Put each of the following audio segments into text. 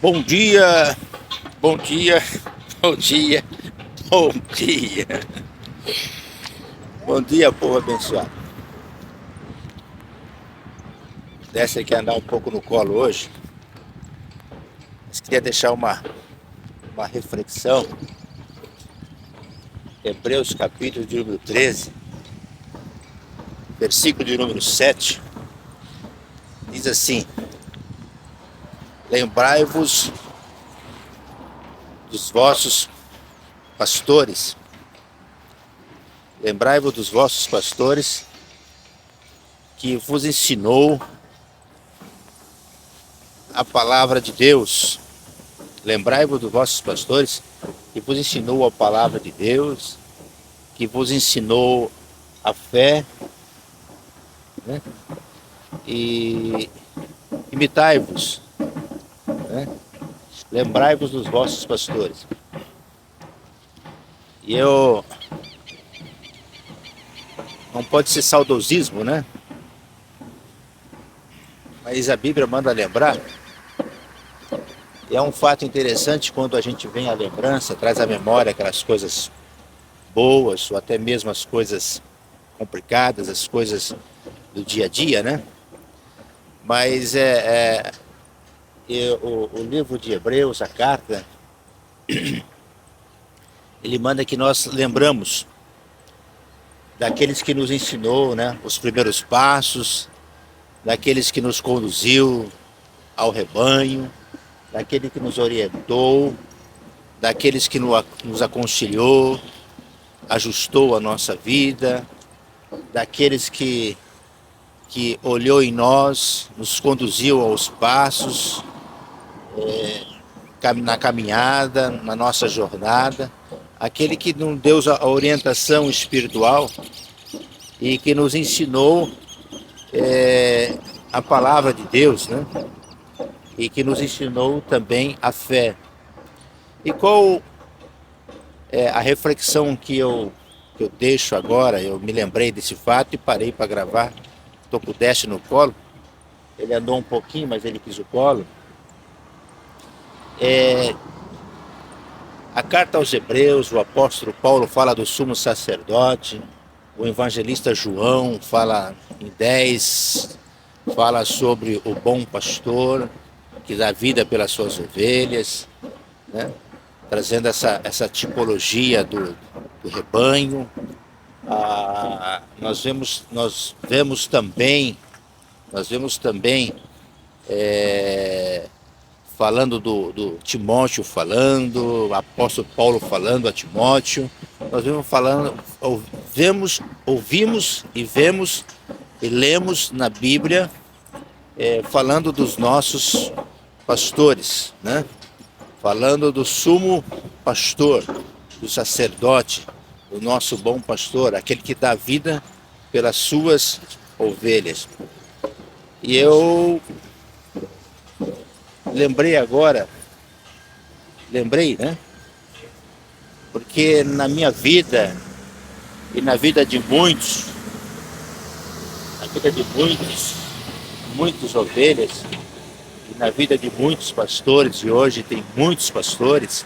Bom dia, bom dia, bom dia, bom dia. Bom dia, povo abençoado. Desce aqui andar um pouco no colo hoje. Mas queria deixar uma reflexão. Hebreus capítulo de número 13, versículo de número 7. Diz assim: lembrai-vos dos vossos pastores. Lembrai-vos dos vossos pastores que vos ensinou a palavra de Deus. Lembrai-vos dos vossos pastores que vos ensinou a palavra de Deus, que vos ensinou a fé, né? E imitai-vos, né? Lembrai-vos dos vossos pastores. E eu não pode ser saudosismo, né? Mas a Bíblia manda lembrar. E é um fato interessante quando a gente vem à lembrança, traz à memória aquelas coisas boas, ou até mesmo as coisas complicadas, as coisas do dia a dia, né? Mas o livro de Hebreus, a carta, ele manda que nós lembramos daqueles que nos ensinou, né? Os primeiros passos, daqueles que nos conduziu ao rebanho, daquele que nos orientou, daqueles que nos aconselhou, ajustou a nossa vida, daqueles que olhou em nós, nos conduziu aos passos, na caminhada, na nossa jornada, aquele que nos deu a orientação espiritual e que nos ensinou a palavra de Deus, né? E que nos ensinou também a fé. E qual é a reflexão que eu deixo agora? Eu me lembrei desse fato e parei para gravar. Estou com o Dash no colo. Ele andou um pouquinho, mas ele quis o colo. A carta aos Hebreus, o apóstolo Paulo fala do sumo sacerdote, o evangelista João fala em 10, fala sobre o bom pastor que dá vida pelas suas ovelhas, né? Trazendo essa tipologia do rebanho. Nós vemos também falando do Timóteo falando, o apóstolo Paulo falando a Timóteo. Nós ouvimos e vemos e lemos na Bíblia falando dos nossos pastores, né? Falando do sumo pastor, do sacerdote, do nosso bom pastor, aquele que dá vida pelas suas ovelhas. E eu lembrei, né? Porque na minha vida e na vida de muitos, muitas ovelhas, e na vida de muitos pastores, e hoje tem muitos pastores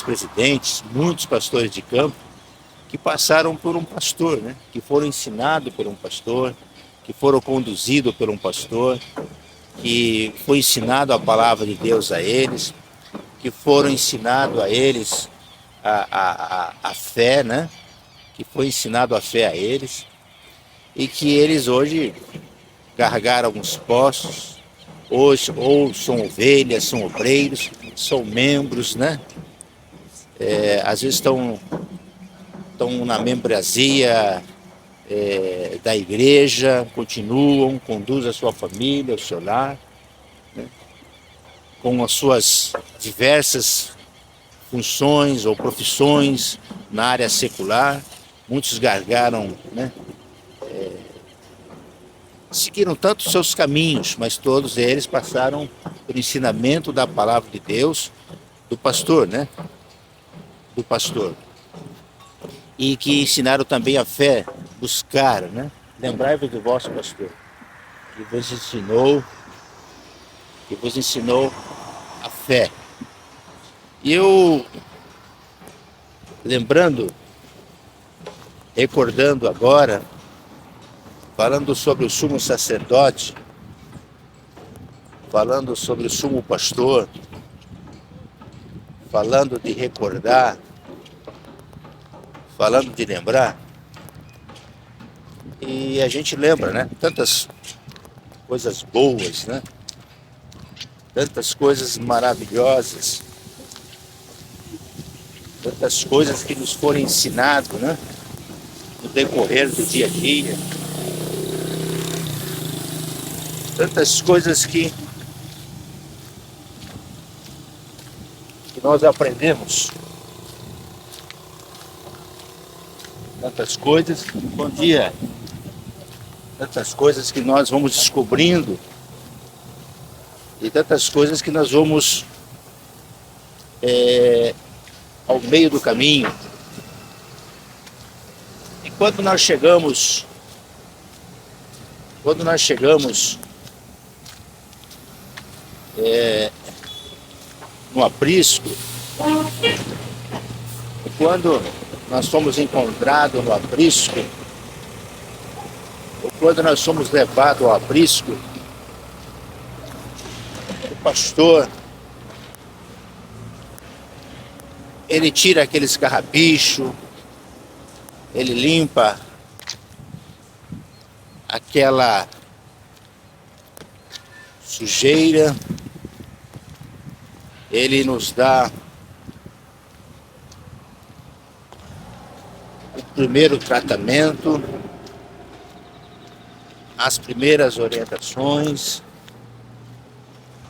presidentes, muitos pastores de campo, que passaram por um pastor, né? Que foram ensinados por um pastor, que foram conduzidos por um pastor, que foi ensinado a palavra de Deus a eles, que foram ensinados a eles a fé, né? Que foi ensinado a fé a eles, e que eles hoje carregaram alguns postos, hoje ou são ovelhas, são obreiros, são membros, né? Às vezes estão na membresia da igreja, conduzem a sua família, o seu lar, né? Com as suas diversas funções ou profissões na área secular. Muitos gargaram, né? Seguiram tanto seus caminhos, mas todos eles passaram pelo ensinamento da palavra de Deus, do pastor, né? Do pastor. E que ensinaram também a fé, buscar, né? Lembrai-vos do vosso pastor, que vos ensinou que vos ensinou a fé. E eu, lembrando, recordando agora, falando sobre o sumo sacerdote, falando sobre o sumo pastor, falando de recordar, falando de lembrar, e a gente lembra, né? Tantas coisas boas, né? Tantas coisas maravilhosas, tantas coisas que nos foram ensinadas, né? No decorrer do dia a dia, tantas coisas que nós aprendemos, tantas coisas, bom dia, tantas coisas que nós vamos descobrindo e tantas coisas que nós vamos ao meio do caminho. E quando nós chegamos no aprisco, e quando nós somos encontrados no aprisco, ou quando nós somos levados ao aprisco, o pastor, ele tira aqueles carrapichos, ele limpa aquela sujeira, ele nos dá o primeiro tratamento, as primeiras orientações,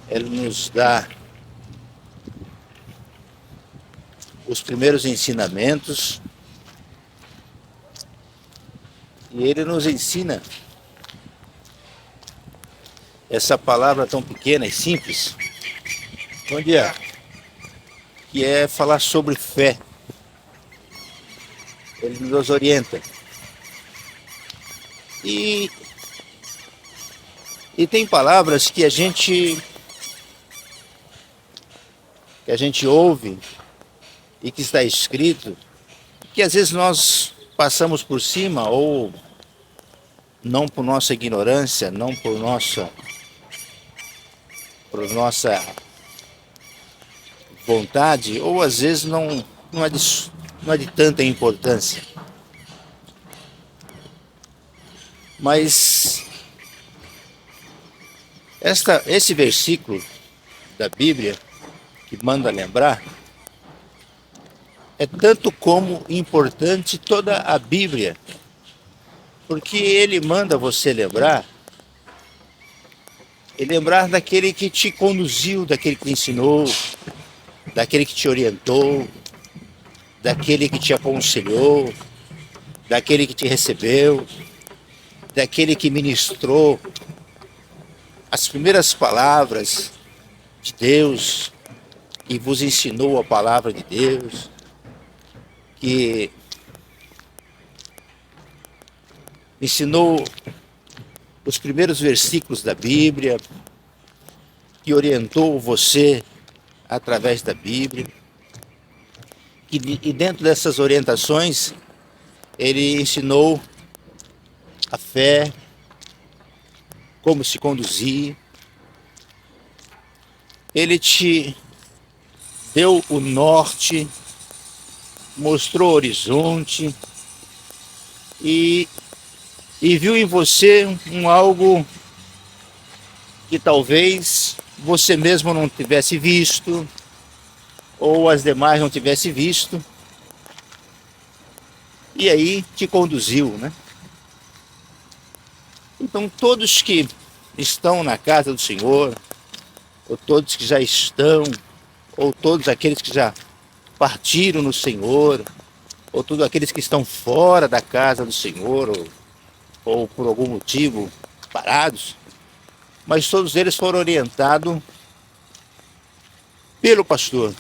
ele nos dá os primeiros ensinamentos e ele nos ensina essa palavra tão pequena e simples, onde é? Que é falar sobre fé. Ele nos orienta. E tem palavras que a gente ouve e que está escrito, que às vezes nós passamos por cima, ou não por nossa ignorância, não por nossa vontade, ou às vezes não é de tanta importância. Mas esse versículo da Bíblia que manda lembrar é tanto como importante toda a Bíblia, porque ele manda você lembrar e lembrar daquele que te conduziu, daquele que te ensinou, daquele que te orientou, daquele que te aconselhou, daquele que te recebeu, daquele que ministrou as primeiras palavras de Deus, que vos ensinou a palavra de Deus, que ensinou os primeiros versículos da Bíblia, que orientou você através da Bíblia, e dentro dessas orientações ele ensinou a fé, como se conduzir, ele te deu o norte, mostrou o horizonte e viu em você algo que talvez você mesmo não tivesse visto, ou as demais não tivessem visto, e aí te conduziu, né? Então todos que estão na casa do Senhor, ou todos que já estão, ou todos aqueles que já partiram no Senhor, ou todos aqueles que estão fora da casa do Senhor, ou por algum motivo parados, mas todos eles foram orientados pelo pastor.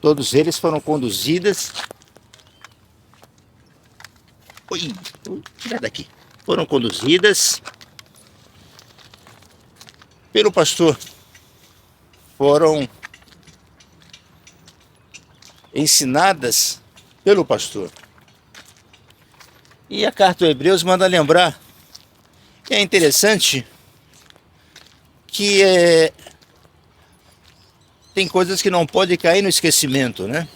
Todos eles foram conduzidos. Oi, tira daqui. Foram conduzidas pelo pastor, foram ensinadas pelo pastor. E a carta aos Hebreus manda lembrar que é interessante que tem coisas que não podem cair no esquecimento, né?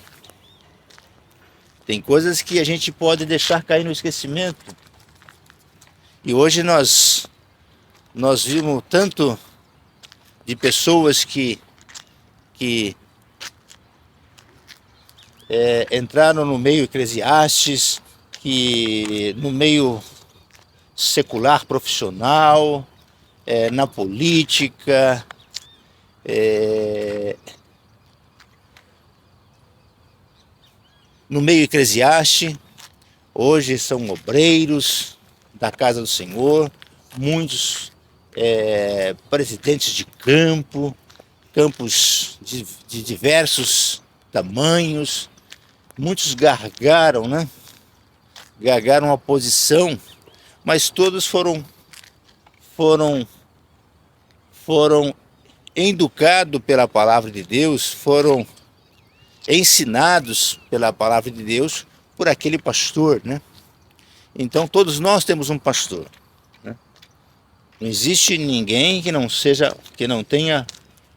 Tem coisas que a gente pode deixar cair no esquecimento. E hoje nós vimos tanto de pessoas que entraram no meio Eclesiastes, que no meio secular profissional, na política, no meio Eclesiastes, hoje são obreiros da casa do Senhor, muitos presidentes de campos de diversos tamanhos, muitos gargaram, né? Gargaram a posição, mas todos foram educados pela palavra de Deus, foram ensinados pela palavra de Deus por aquele pastor, né? Então todos nós temos um pastor, né? Não existe ninguém que não tenha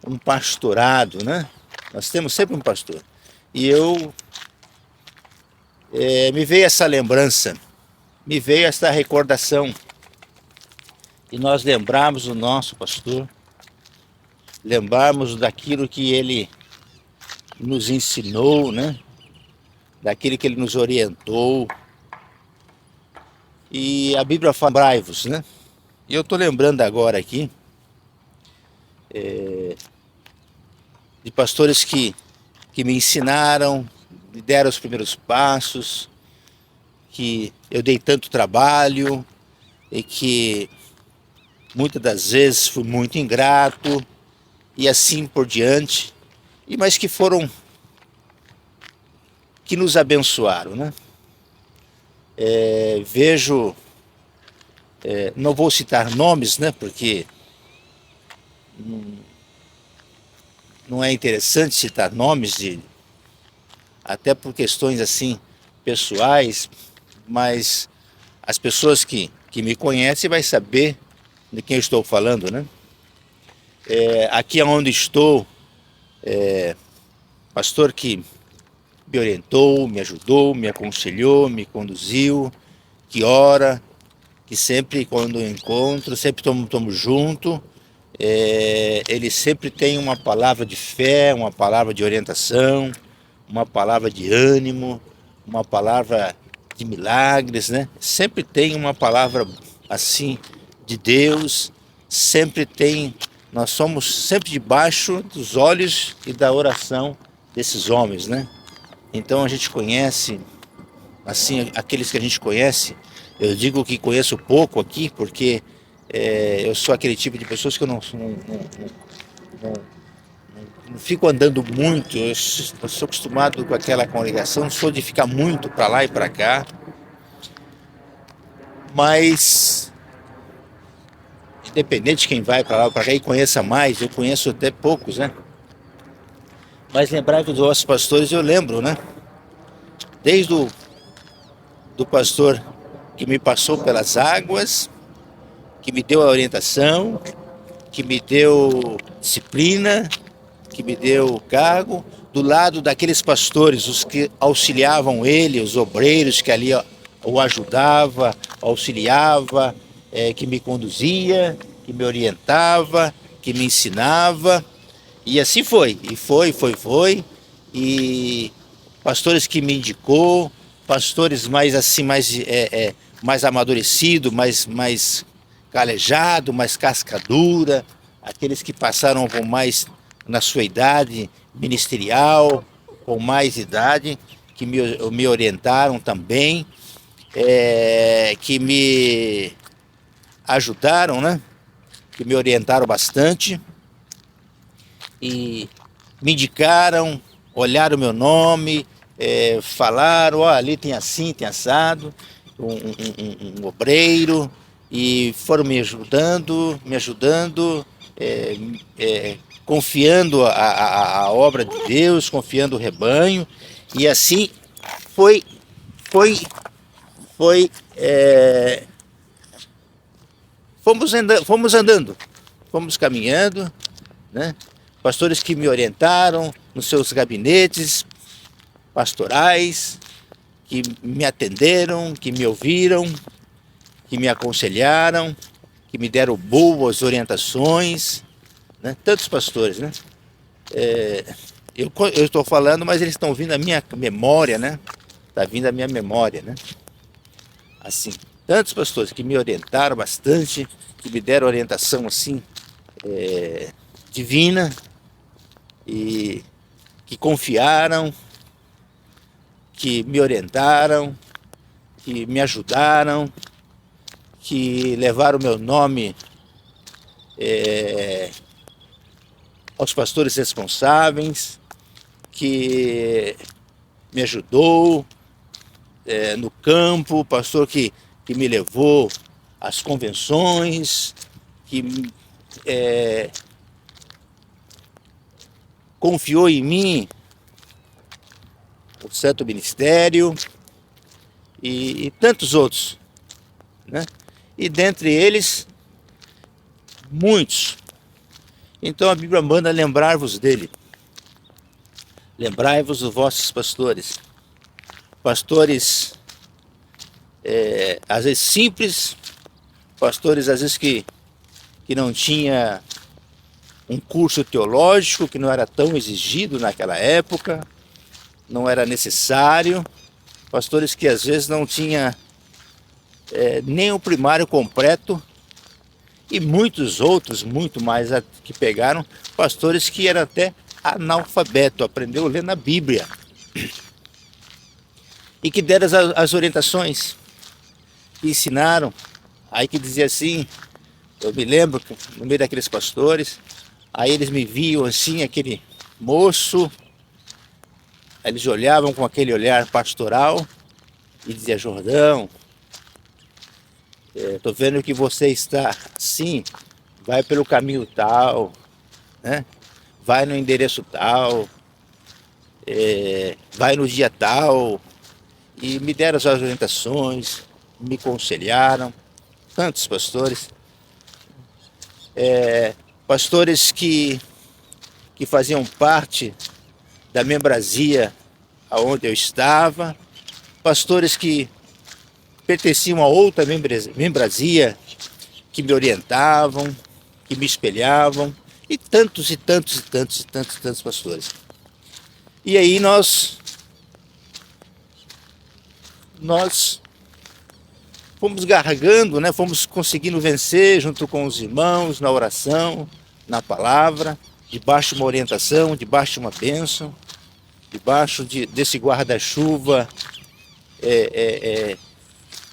um pastorado, né? Nós temos sempre um pastor. E me veio essa lembrança, me veio essa recordação. E nós lembrarmos do nosso pastor, lembrarmos daquilo que ele nos ensinou, né? Daquilo que ele nos orientou. E a Bíblia fala bravos, né? E eu estou lembrando agora aqui de pastores que me ensinaram, me deram os primeiros passos, que eu dei tanto trabalho e que muitas das vezes fui muito ingrato e assim por diante, mas que nos abençoaram, né? Vejo, não vou citar nomes, né? Porque não é interessante citar nomes, até por questões assim pessoais, mas as pessoas que me conhecem vai saber de quem eu estou falando, né? Aqui onde estou, pastor que me orientou, me ajudou, me aconselhou, me conduziu, que ora, que sempre quando eu encontro, sempre estamos juntos, ele sempre tem uma palavra de fé, uma palavra de orientação, uma palavra de ânimo, uma palavra de milagres, né? Sempre tem uma palavra assim de Deus, sempre tem. Nós somos sempre debaixo dos olhos e da oração desses homens, né? Então a gente conhece, assim, aqueles que a gente conhece. Eu digo que conheço pouco aqui, porque eu sou aquele tipo de pessoas que eu não fico andando muito. Eu sou acostumado com aquela congregação, sou de ficar muito para lá e para cá. Mas, independente de quem vai para lá ou para cá e conheça mais, eu conheço até poucos, né? Mas lembrar dos nossos pastores eu lembro, né? Desde do pastor que me passou pelas águas, que me deu a orientação, que me deu disciplina, que me deu cargo, do lado daqueles pastores, os que auxiliavam ele, os obreiros que ali o ajudava, auxiliava, que me conduzia, que me orientava, que me ensinava. E assim foi, e foi, e pastores que me indicou, pastores mais assim, mais amadurecido, mais calejado, mais cascadura, aqueles que passaram com mais na sua idade ministerial, com mais idade, que me orientaram também, que me ajudaram, né? Que me orientaram bastante e me indicaram, olharam o meu nome, falaram, ali tem assim, tem assado, um obreiro, e foram me ajudando, confiando a obra de Deus, confiando o rebanho, e assim foi, foi, foi, fomos andando, fomos caminhando, né? Pastores que me orientaram nos seus gabinetes pastorais, que me atenderam, que me ouviram, que me aconselharam, que me deram boas orientações, né? Tantos pastores, né? Eu estou falando, mas eles estão vindo à minha memória, né? Está vindo à minha memória, né? Assim, tantos pastores que me orientaram bastante, que me deram orientação assim, divina, e que confiaram, que me orientaram, que me ajudaram, que levaram o meu nome aos pastores responsáveis, que me ajudou no campo, pastor que me levou às convenções, que confiou em mim o Santo Ministério e tantos outros, né? E dentre eles, muitos. Então a Bíblia manda lembrar-vos dele. Lembrai-vos dos vossos pastores. Pastores, às vezes simples, pastores às vezes que não tinha um curso teológico, que não era tão exigido naquela época, não era necessário, pastores que às vezes não tinha nem o primário completo, e muitos outros, muito mais que pegaram, pastores que eram até analfabeto, aprendeu a ler na Bíblia, e que deram as orientações, que ensinaram, aí que dizia assim, eu me lembro, no meio daqueles pastores, aí eles me viam assim, aquele moço, eles olhavam com aquele olhar pastoral e dizia: Jordão, estou vendo que você está assim, vai pelo caminho tal, né? Vai no endereço tal, vai no dia tal, e me deram as orientações, me aconselharam, tantos pastores, pastores que faziam parte da membresia aonde eu estava, pastores que pertenciam a outra membresia, que me orientavam, que me espelhavam, e tantos e tantos e tantos e tantos e tantos pastores. E aí nós fomos gargando, né? Fomos conseguindo vencer junto com os irmãos na oração, na palavra, debaixo de uma orientação, debaixo de uma bênção, debaixo desse guarda-chuva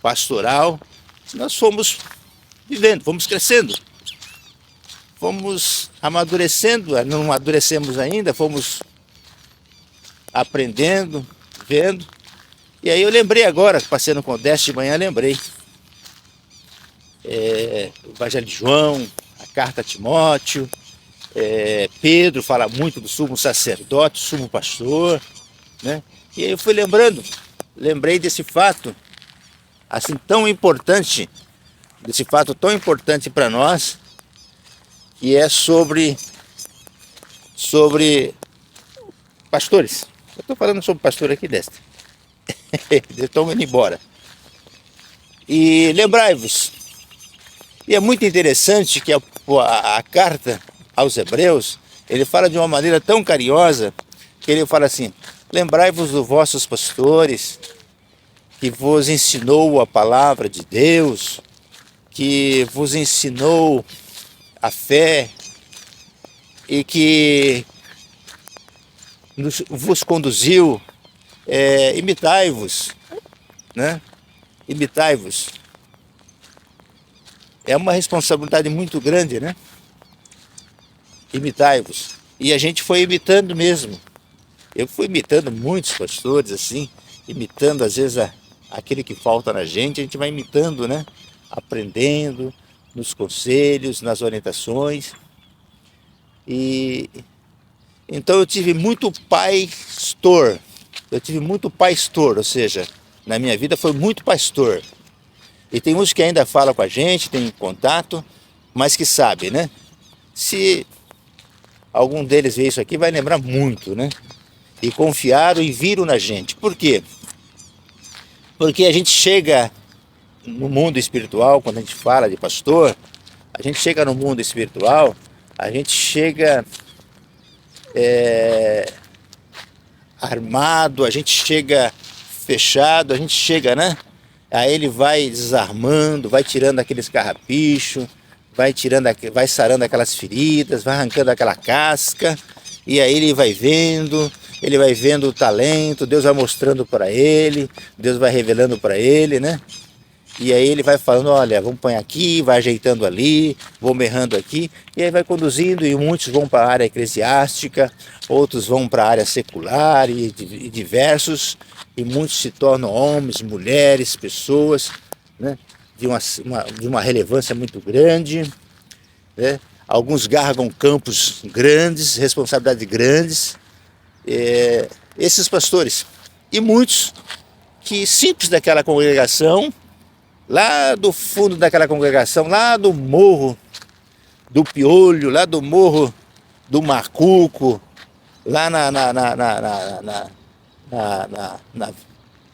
pastoral. Nós fomos vivendo, fomos crescendo, fomos amadurecendo, não amadurecemos ainda, fomos aprendendo, vendo. E aí eu lembrei agora, passeando com o Décio de manhã, lembrei. O Evangelho de João, a carta a Timóteo, Pedro fala muito do sumo sacerdote, sumo pastor, né? E aí eu fui lembrei desse fato, assim tão importante, desse fato tão importante para nós, que é sobre pastores. Eu estou falando sobre pastor aqui desta. Estão indo embora. E lembrai-vos, e é muito interessante que a carta aos Hebreus, ele fala de uma maneira tão carinhosa, que ele fala assim: lembrai-vos dos vossos pastores, que vos ensinou a palavra de Deus, que vos ensinou a fé, e que vos conduziu. Imitai-vos, né? Imitai-vos. É uma responsabilidade muito grande, né? Imitai-vos. E a gente foi imitando mesmo. Eu fui imitando muitos pastores, assim, imitando às vezes aquele que falta na gente, a gente vai imitando, né? Aprendendo nos conselhos, nas orientações. E então eu tive muito pastor. Eu tive muito pastor, ou seja, na minha vida foi muito pastor. E tem uns que ainda falam com a gente, tem contato, mas que sabe, né? Se algum deles ver isso aqui, vai lembrar muito, né? E confiaram e viram na gente. Por quê? Porque a gente chega no mundo espiritual, quando a gente fala de pastor, a gente chega no mundo espiritual, a gente chega armado, a gente chega fechado, a gente chega, né? Aí ele vai desarmando, vai tirando aqueles carrapichos, vai sarando aquelas feridas, vai arrancando aquela casca, e aí ele vai vendo o talento, Deus vai mostrando para ele, Deus vai revelando para ele, né? E aí ele vai falando, olha, vamos pôr aqui, vai ajeitando ali, vamos errando aqui, e aí vai conduzindo, e muitos vão para a área eclesiástica, outros vão para a área secular e diversos, e muitos se tornam homens, mulheres, pessoas, né, de uma relevância muito grande, né? Alguns gargam campos grandes, responsabilidades grandes, esses pastores. E muitos que simples daquela congregação, lá do fundo daquela congregação, lá do morro do Piolho, lá do morro do Macuco, lá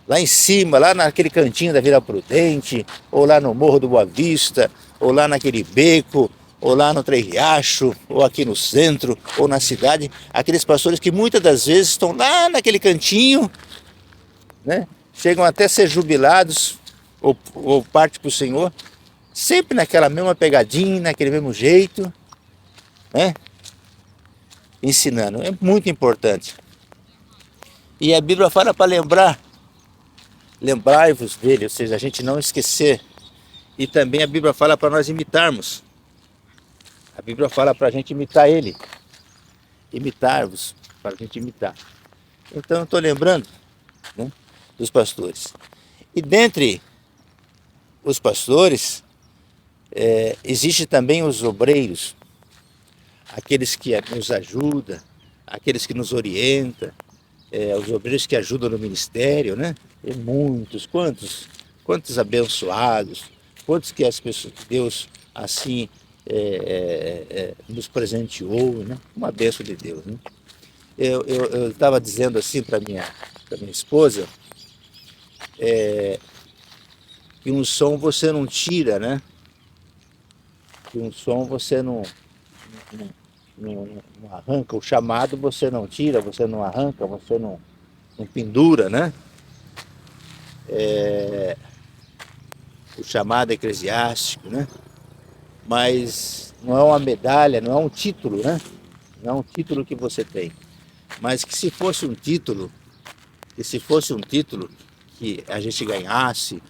lá em cima, lá naquele cantinho da Vila Prudente, ou lá no Morro do Boa Vista, ou lá naquele beco, ou lá no Três Riacho, ou aqui no centro, ou na cidade, aqueles pastores que muitas das vezes estão lá naquele cantinho, né? Chegam até a ser jubilados, ou parte para o Senhor, sempre naquela mesma pegadinha, naquele mesmo jeito, né? Ensinando. É muito importante. E a Bíblia fala para lembrai-vos dele, ou seja, a gente não esquecer. E também a Bíblia fala para nós imitarmos. A Bíblia fala para a gente imitar ele. Imitar-vos, para a gente imitar. Então eu estou lembrando, né, dos pastores. E dentre os pastores, existe também os obreiros, aqueles que nos ajudam, aqueles que nos orientam, os obreiros que ajudam no ministério, né? Tem muitos, quantos abençoados, quantos que as pessoas, Deus assim nos presenteou, né? Uma bênção de Deus, né? Eu estava dizendo assim para minha esposa, que um som você não tira, né? Que um som você não arranca, o chamado você não tira, você não arranca, você não pendura, né? O chamado eclesiástico, né? Mas não é uma medalha, não é um título, né? Não é um título que você tem. Mas que se fosse um título, que a gente ganhasse,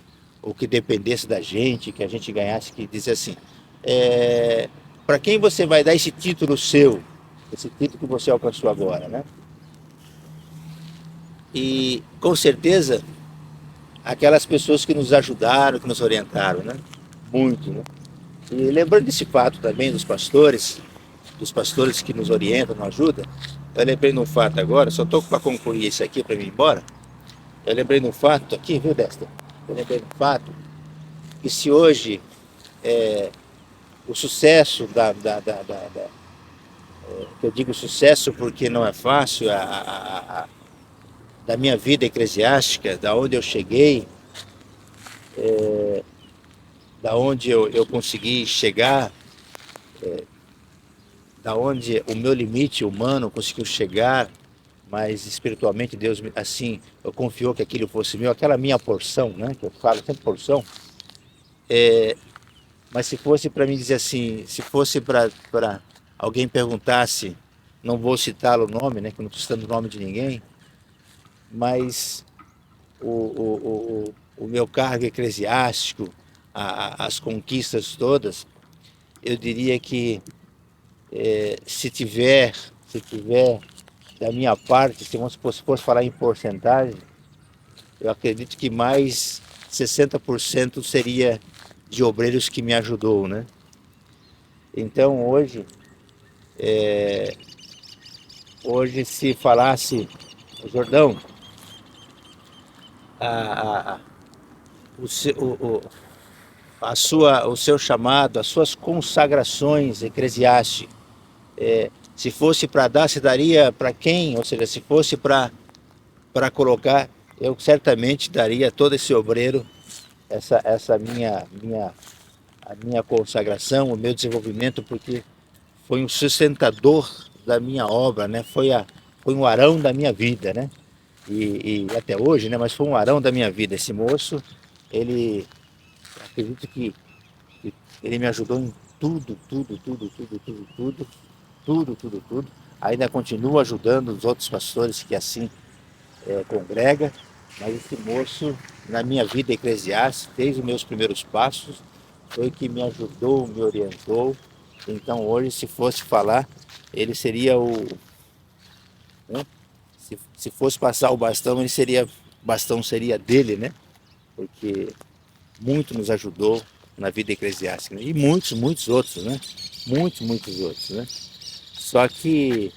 ou que dependesse da gente, que a gente ganhasse, que dizia assim, para quem você vai dar esse título seu, esse título que você alcançou agora, né? E com certeza aquelas pessoas que nos ajudaram, que nos orientaram, né? Muito, né? E lembrando desse fato também dos pastores que nos orientam, nos ajudam, eu lembrei de um fato agora, só estou para concluir isso aqui para mim ir embora. Eu lembrei de um fato aqui, viu, Desta? Eu lembrei de um fato que se hoje o sucesso eu digo sucesso porque não é fácil, da minha vida eclesiástica, da onde eu cheguei, da onde eu consegui chegar, da onde o meu limite humano conseguiu chegar, mas espiritualmente Deus assim, eu confiou que aquilo fosse meu, aquela minha porção, né, que eu falo sempre porção, mas se fosse para mim dizer assim, se fosse para alguém perguntasse, não vou citar o nome, né, que eu não estou citando o nome de ninguém, mas o meu cargo eclesiástico, as conquistas todas, eu diria que se tiver da minha parte, se fosse falar em porcentagem, eu acredito que mais 60% seria de obreiros que me ajudou, né? Então hoje Hoje, se falasse, Jordão, a, a, a- o, se- o- o seu chamado, as suas consagrações eclesiásticas, se fosse para dar, se daria para quem? Ou seja, se fosse para colocar, eu certamente daria a todo esse obreiro a minha consagração, o meu desenvolvimento, porque foi um sustentador da minha obra, né? Foi um arão da minha vida, né? E até hoje, né? Mas foi um arão da minha vida. Esse moço, ele, acredito que ele me ajudou em tudo, tudo, tudo, tudo, tudo, tudo, tudo, tudo, tudo. Ainda continua ajudando os outros pastores que assim congrega, mas esse moço, na minha vida eclesiástica, desde os meus primeiros passos, foi que me ajudou, me orientou. Então hoje, se fosse falar, ele seria né? Se fosse passar o bastão, o bastão seria dele, né? Porque muito nos ajudou na vida eclesiástica, né? E muitos, muitos outros, né? Muitos, muitos outros, né? Só que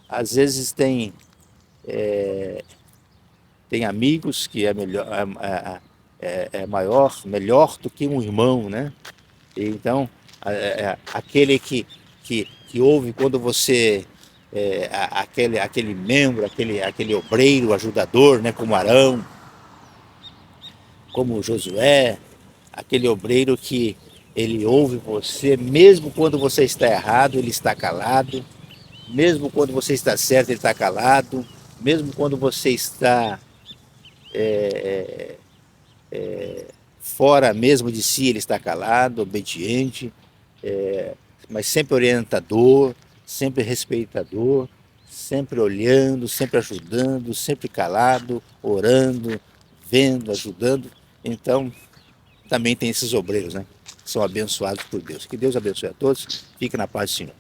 às vezes tem amigos que é melhor, é maior, melhor do que um irmão, né? E então, aquele que ouve quando você, aquele membro, aquele obreiro, ajudador, né? Como Arão, como Josué, aquele obreiro que ele ouve você, mesmo quando você está errado, ele está calado, mesmo quando você está certo, ele está calado, mesmo quando você está fora mesmo de si, ele está calado, obediente, mas sempre orientador, sempre respeitador, sempre olhando, sempre ajudando, sempre calado, orando, vendo, ajudando. Então, também tem esses obreiros, né? Que são abençoados por Deus. Que Deus abençoe a todos. Fique na paz do Senhor.